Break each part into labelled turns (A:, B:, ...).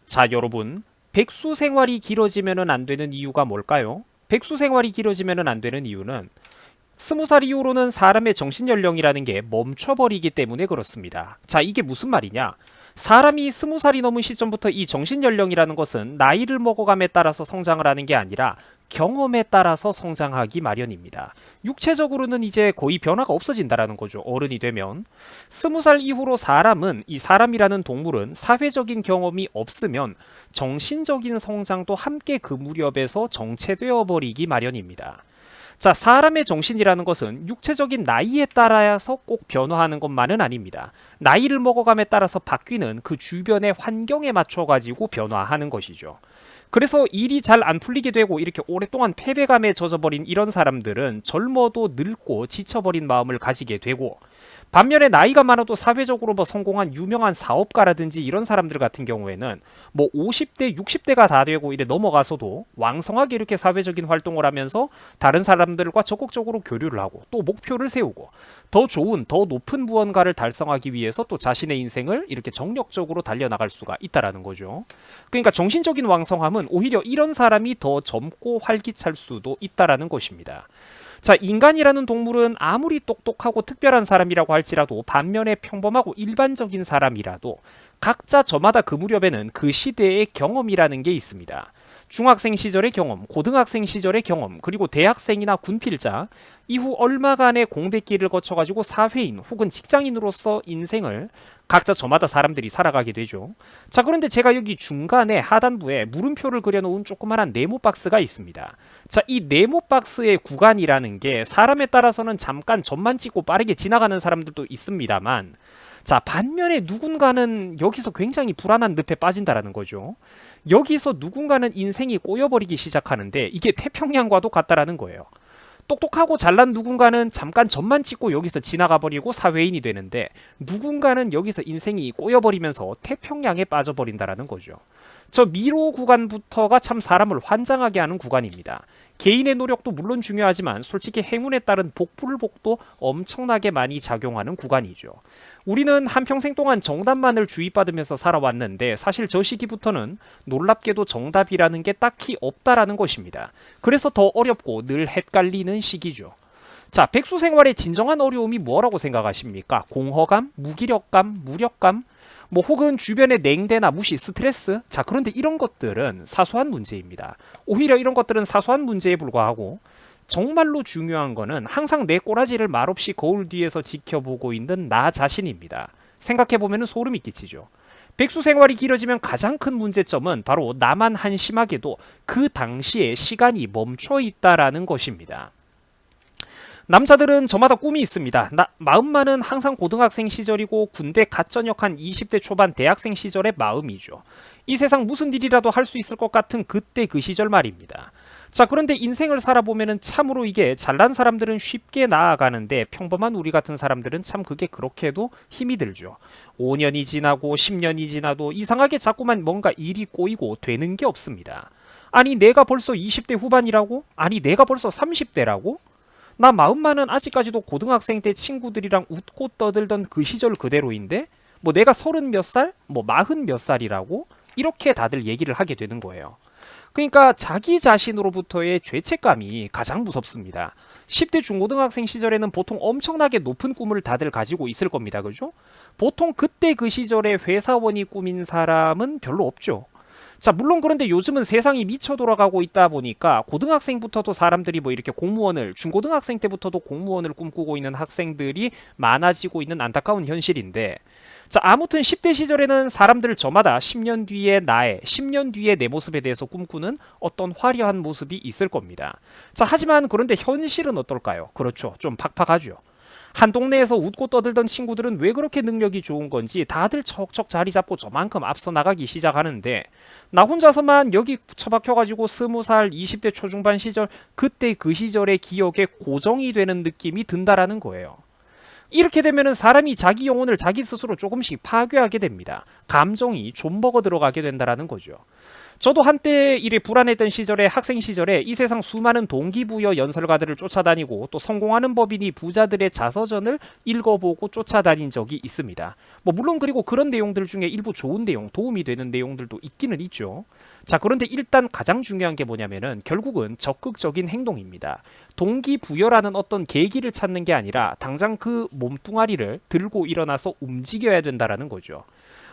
A: 자, 여러분, 백수 생활이 길어지면 안 되는 이유가 뭘까요? 백수 생활이 길어지면 안 되는 이유는 20살 이후로는 사람의 정신연령이라는 게 멈춰버리기 때문에 그렇습니다. 자, 이게 무슨 말이냐? 사람이 20살이 넘은 시점부터 이 정신연령이라는 것은 나이를 먹어감에 따라서 성장을 하는 게 아니라 경험에 따라서 성장하기 마련입니다. 육체적으로는 이제 거의 변화가 없어진다라는 거죠. 어른이 되면. 20살 이후로 사람은, 이 사람이라는 동물은 사회적인 경험이 없으면 정신적인 성장도 함께 그 무렵에서 정체되어 버리기 마련입니다. 자, 사람의 정신이라는 것은 육체적인 나이에 따라서 꼭 변화하는 것만은 아닙니다. 나이를 먹어감에 따라서 바뀌는 그 주변의 환경에 맞춰가지고 변화하는 것이죠. 그래서 일이 잘 안 풀리게 되고 이렇게 오랫동안 패배감에 젖어버린 이런 사람들은 젊어도 늙고 지쳐버린 마음을 가지게 되고, 반면에 나이가 많아도 사회적으로 성공한 유명한 사업가라든지 이런 사람들 같은 경우에는 50대, 60대가 다 되고 이래 넘어가서도 왕성하게 이렇게 사회적인 활동을 하면서 다른 사람들과 적극적으로 교류를 하고 또 목표를 세우고 더 좋은, 더 높은 무언가를 달성하기 위해서 또 자신의 인생을 이렇게 정력적으로 달려나갈 수가 있다라는 거죠. 그러니까 정신적인 왕성함은 오히려 이런 사람이 더 젊고 활기찰 수도 있다라는 것입니다. 자, 인간이라는 동물은 아무리 똑똑하고 특별한 사람이라고 할지라도 반면에 평범하고 일반적인 사람이라도 각자 저마다 그 무렵에는 그 시대의 경험이라는 게 있습니다. 중학생 시절의 경험, 고등학생 시절의 경험, 그리고 대학생이나 군필자, 이후 얼마간의 공백기를 거쳐가지고 사회인 혹은 직장인으로서 인생을 각자 저마다 사람들이 살아가게 되죠. 자, 그런데 제가 여기 중간에 하단부에 물음표를 그려놓은 조그만한 네모 박스가 있습니다. 자, 이 네모 박스의 구간이라는 게 사람에 따라서는 잠깐 점만 찍고 빠르게 지나가는 사람들도 있습니다만, 자, 반면에 누군가는 여기서 굉장히 불안한 늪에 빠진다라는 거죠. 여기서 누군가는 인생이 꼬여버리기 시작하는데 이게 태평양과도 같다라는 거예요. 똑똑하고 잘난 누군가는 잠깐 점만 찍고 여기서 지나가 버리고 사회인이 되는데, 누군가는 여기서 인생이 꼬여버리면서 태평양에 빠져버린다라는 거죠. 저 미로 구간부터가 참 사람을 환장하게 하는 구간입니다. 개인의 노력도 물론 중요하지만 솔직히 행운에 따른 복불복도 엄청나게 많이 작용하는 구간이죠. 우리는 한평생 동안 정답만을 주입받으면서 살아왔는데 사실 저 시기부터는 놀랍게도 정답이라는 게 딱히 없다라는 것입니다. 그래서 더 어렵고 늘 헷갈리는 시기죠. 자, 백수 생활의 진정한 어려움이 뭐라고 생각하십니까? 공허감, 무기력감, 무력감, 혹은 주변의 냉대나 무시, 스트레스? 자, 그런데 이런 것들은 사소한 문제입니다. 오히려 이런 것들은 사소한 문제에 불과하고, 정말로 중요한 거는 항상 내 꼬라지를 말없이 거울 뒤에서 지켜보고 있는 나 자신입니다. 생각해보면 소름이 끼치죠. 백수 생활이 길어지면 가장 큰 문제점은 바로 나만 한심하게도 그 당시에 시간이 멈춰 있다라는 것입니다. 남자들은 저마다 꿈이 있습니다. 마음만은 항상 고등학생 시절이고 군대 갓 전역한 20대 초반 대학생 시절의 마음이죠. 이 세상 무슨 일이라도 할 수 있을 것 같은 그때 그 시절 말입니다. 자, 그런데 인생을 살아보면은 참으로 이게 잘난 사람들은 쉽게 나아가는데 평범한 우리 같은 사람들은 참 그게 그렇게도 힘이 들죠. 5년이 지나고 10년이 지나도 이상하게 자꾸만 뭔가 일이 꼬이고 되는 게 없습니다. 아니, 내가 벌써 20대 후반이라고? 아니, 내가 벌써 30대라고? 나 마음만은 아직까지도 고등학생 때 친구들이랑 웃고 떠들던 그 시절 그대로인데 내가 30 몇 살? 40 몇 살이라고? 이렇게 다들 얘기를 하게 되는 거예요. 그러니까 자기 자신으로부터의 죄책감이 가장 무섭습니다. 10대 중고등학생 시절에는 보통 엄청나게 높은 꿈을 다들 가지고 있을 겁니다. 그죠? 보통 그때 그 시절에 회사원이 꿈인 사람은 별로 없죠. 자, 물론 그런데 요즘은 세상이 미쳐 돌아가고 있다 보니까 고등학생부터도 사람들이 이렇게 공무원을, 중고등학생 때부터도 공무원을 꿈꾸고 있는 학생들이 많아지고 있는 안타까운 현실인데, 자, 아무튼 10대 시절에는 사람들 저마다 10년 뒤의 나의, 10년 뒤의 내 모습에 대해서 꿈꾸는 어떤 화려한 모습이 있을 겁니다. 자, 하지만 그런데 현실은 어떨까요? 그렇죠. 좀 팍팍하죠. 한 동네에서 웃고 떠들던 친구들은 왜 그렇게 능력이 좋은 건지 다들 척척 자리 잡고 저만큼 앞서 나가기 시작하는데, 나 혼자서만 여기 처박혀가지고 20살, 20대 초중반 시절, 그때 그 시절의 기억에 고정이 되는 느낌이 든다라는 거예요. 이렇게 되면은 사람이 자기 영혼을 자기 스스로 조금씩 파괴하게 됩니다. 감정이 좀먹어 들어가게 된다라는 거죠. 저도 한때 이래 불안했던 시절에 학생 시절에 이 세상 수많은 동기부여 연설가들을 쫓아다니고 또 성공하는 법이니 부자들의 자서전을 읽어보고 쫓아다닌 적이 있습니다. 뭐 물론 그리고 그런 내용들 중에 일부 좋은 내용, 도움이 되는 내용들도 있기는 있죠. 자, 그런데 일단 가장 중요한 게 뭐냐면은 결국은 적극적인 행동입니다. 동기부여라는 어떤 계기를 찾는 게 아니라 당장 그 몸뚱아리를 들고 일어나서 움직여야 된다라는 거죠.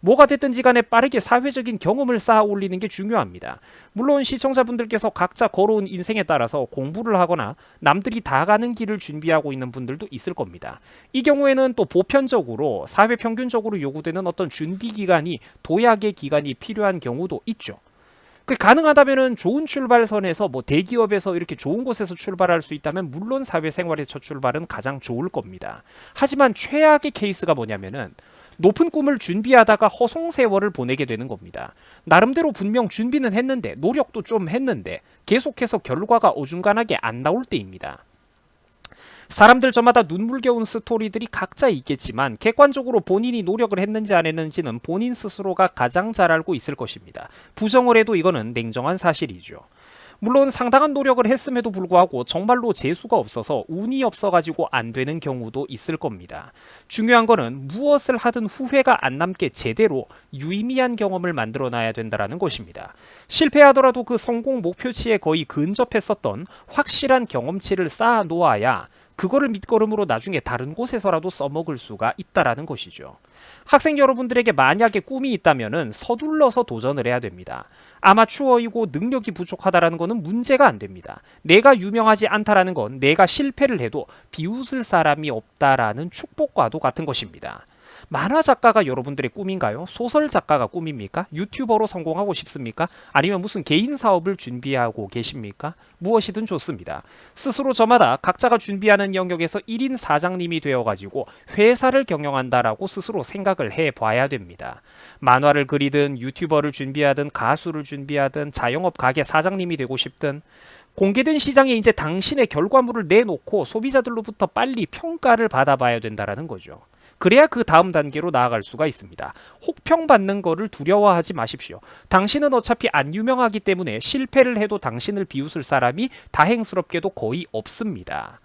A: 뭐가 됐든지 간에 빠르게 사회적인 경험을 쌓아 올리는 게 중요합니다. 물론 시청자분들께서 각자 걸어온 인생에 따라서 공부를 하거나 남들이 다 가는 길을 준비하고 있는 분들도 있을 겁니다. 이 경우에는 또 보편적으로 사회 평균적으로 요구되는 어떤 준비 기간이 도약의 기간이 필요한 경우도 있죠. 가능하다면은 좋은 출발선에서 뭐 대기업에서 이렇게 좋은 곳에서 출발할 수 있다면 물론 사회생활의 첫 출발은 가장 좋을 겁니다. 하지만 최악의 케이스가 뭐냐면은 높은 꿈을 준비하다가 허송세월을 보내게 되는 겁니다. 나름대로 분명 준비는 했는데 노력도 좀 했는데 계속해서 결과가 어중간하게 안 나올 때입니다. 사람들 저마다 눈물겨운 스토리들이 각자 있겠지만 객관적으로 본인이 노력을 했는지 안 했는지는 본인 스스로가 가장 잘 알고 있을 것입니다. 부정을 해도 이거는 냉정한 사실이죠. 물론 상당한 노력을 했음에도 불구하고 정말로 재수가 없어서 운이 없어가지고 안 되는 경우도 있을 겁니다. 중요한 거는 무엇을 하든 후회가 안 남게 제대로 유의미한 경험을 만들어놔야 된다는 것입니다. 실패하더라도 그 성공 목표치에 거의 근접했었던 확실한 경험치를 쌓아 놓아야 그거를 밑거름으로 나중에 다른 곳에서라도 써먹을 수가 있다라는 것이죠. 학생 여러분들에게 만약에 꿈이 있다면은 서둘러서 도전을 해야 됩니다. 아마추어이고 능력이 부족하다라는 것은 문제가 안 됩니다. 내가 유명하지 않다라는 건 내가 실패를 해도 비웃을 사람이 없다라는 축복과도 같은 것입니다. 만화 작가가 여러분들의 꿈인가요? 소설 작가가 꿈입니까? 유튜버로 성공하고 싶습니까? 아니면 무슨 개인 사업을 준비하고 계십니까? 무엇이든 좋습니다. 스스로 저마다 각자가 준비하는 영역에서 1인 사장님이 되어가지고 회사를 경영한다라고 스스로 생각을 해봐야 됩니다. 만화를 그리든 유튜버를 준비하든 가수를 준비하든 자영업 가게 사장님이 되고 싶든 공개된 시장에 이제 당신의 결과물을 내놓고 소비자들로부터 빨리 평가를 받아봐야 된다라는 거죠. 그래야 그 다음 단계로 나아갈 수가 있습니다. 혹평받는 거를 두려워하지 마십시오. 당신은 어차피 안 유명하기 때문에 실패를 해도 당신을 비웃을 사람이 다행스럽게도 거의 없습니다.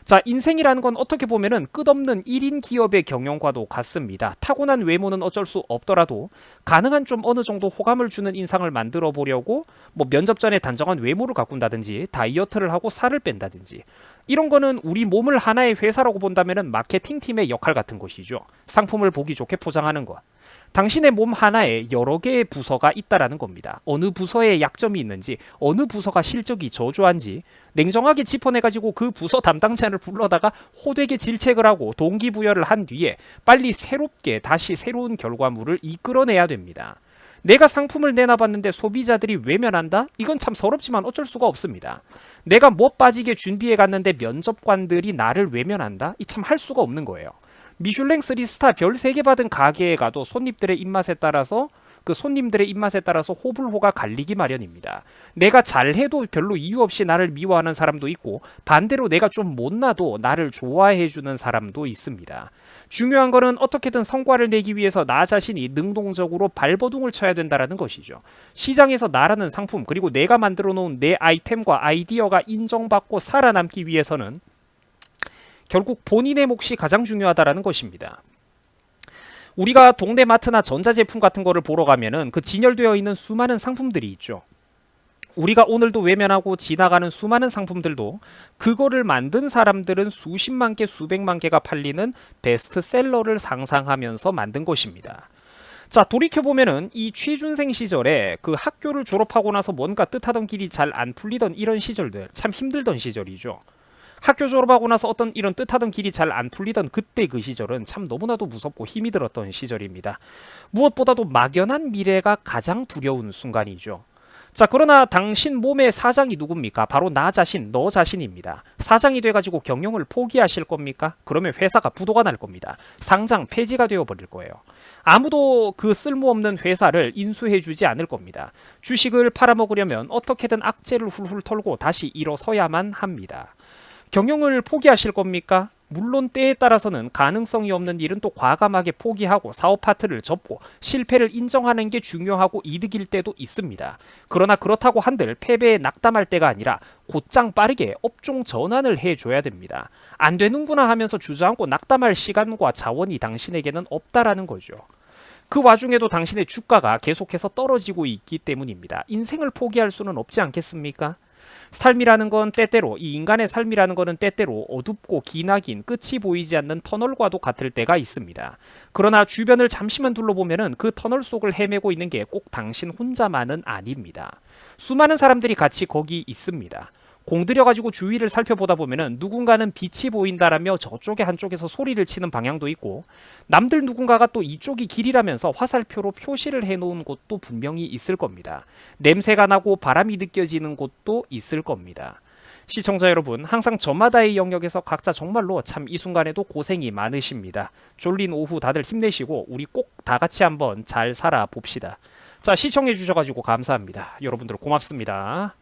A: 자, 인생이라는 건 어떻게 보면은 끝없는 1인 기업의 경영과도 같습니다. 타고난 외모는 어쩔 수 없더라도 가능한 좀 어느 정도 호감을 주는 인상을 만들어 보려고 뭐 면접 전에 단정한 외모를 가꾼다든지 다이어트를 하고 살을 뺀다든지 이런 거는 우리 몸을 하나의 회사라고 본다면은 마케팅팀의 역할 같은 것이죠. 상품을 보기 좋게 포장하는 것. 당신의 몸 하나에 여러 개의 부서가 있다라는 겁니다. 어느 부서에 약점이 있는지, 어느 부서가 실적이 저조한지 냉정하게 짚어내가지고 그 부서 담당자를 불러다가 호되게 질책을 하고 동기부여를 한 뒤에 빨리 새롭게 다시 새로운 결과물을 이끌어내야 됩니다. 내가 상품을 내놔봤는데 소비자들이 외면한다? 이건 참 서럽지만 어쩔 수가 없습니다. 내가 못 빠지게 준비해 갔는데 면접관들이 나를 외면한다? 이 참 할 수가 없는 거예요. 미슐랭 3스타 별 3개 받은 가게에 가도 손님들의 입맛에 따라서 호불호가 갈리기 마련입니다. 내가 잘해도 별로 이유 없이 나를 미워하는 사람도 있고 반대로 내가 좀 못나도 나를 좋아해주는 사람도 있습니다. 중요한 거는 어떻게든 성과를 내기 위해서 나 자신이 능동적으로 발버둥을 쳐야 된다는 것이죠. 시장에서 나라는 상품 그리고 내가 만들어 놓은 내 아이템과 아이디어가 인정받고 살아남기 위해서는 결국 본인의 몫이 가장 중요하다는 것입니다. 우리가 동네 마트나 전자제품 같은 거를 보러 가면은 그 진열되어 있는 수많은 상품들이 있죠. 우리가 오늘도 외면하고 지나가는 수많은 상품들도 그거를 만든 사람들은 수십만 개, 수백만 개가 팔리는 베스트셀러를 상상하면서 만든 것입니다. 자, 돌이켜보면은 이 취준생 시절에 그 학교를 졸업하고 나서 뭔가 뜻하던 길이 잘 안 풀리던 이런 시절들 참 힘들던 시절이죠. 학교 졸업하고 나서 어떤 이런 뜻하던 길이 잘 안 풀리던 그때 그 시절은 참 너무나도 무섭고 힘이 들었던 시절입니다. 무엇보다도 막연한 미래가 가장 두려운 순간이죠. 자, 그러나 당신 몸의 사장이 누굽니까? 바로 나 자신, 너 자신입니다. 사장이 돼가지고 경영을 포기하실 겁니까? 그러면 회사가 부도가 날 겁니다. 상장 폐지가 되어버릴 거예요. 아무도 그 쓸모없는 회사를 인수해주지 않을 겁니다. 주식을 팔아먹으려면 어떻게든 악재를 훌훌 털고 다시 일어서야만 합니다. 경영을 포기하실 겁니까? 물론 때에 따라서는 가능성이 없는 일은 또 과감하게 포기하고 사업 파트를 접고 실패를 인정하는 게 중요하고 이득일 때도 있습니다. 그러나 그렇다고 한들 패배에 낙담할 때가 아니라 곧장 빠르게 업종 전환을 해줘야 됩니다. 안 되는구나 하면서 주저앉고 낙담할 시간과 자원이 당신에게는 없다라는 거죠. 그 와중에도 당신의 주가가 계속해서 떨어지고 있기 때문입니다. 인생을 포기할 수는 없지 않겠습니까? 삶이라는 건 때때로, 이 인간의 삶이라는 거는 때때로 어둡고 기나긴 끝이 보이지 않는 터널과도 같을 때가 있습니다. 그러나 주변을 잠시만 둘러보면은 그 터널 속을 헤매고 있는 게 꼭 당신 혼자만은 아닙니다. 수많은 사람들이 같이 거기 있습니다. 공들여가지고 주위를 살펴보다 보면은 누군가는 빛이 보인다라며 저쪽에 한쪽에서 소리를 치는 방향도 있고, 남들 누군가가 또 이쪽이 길이라면서 화살표로 표시를 해놓은 곳도 분명히 있을 겁니다. 냄새가 나고 바람이 느껴지는 곳도 있을 겁니다. 시청자 여러분, 항상 저마다의 영역에서 각자 정말로 참 이 순간에도 고생이 많으십니다. 졸린 오후 다들 힘내시고 우리 꼭 다 같이 한번 잘 살아봅시다. 자, 시청해 주셔가지고 감사합니다. 여러분들 고맙습니다.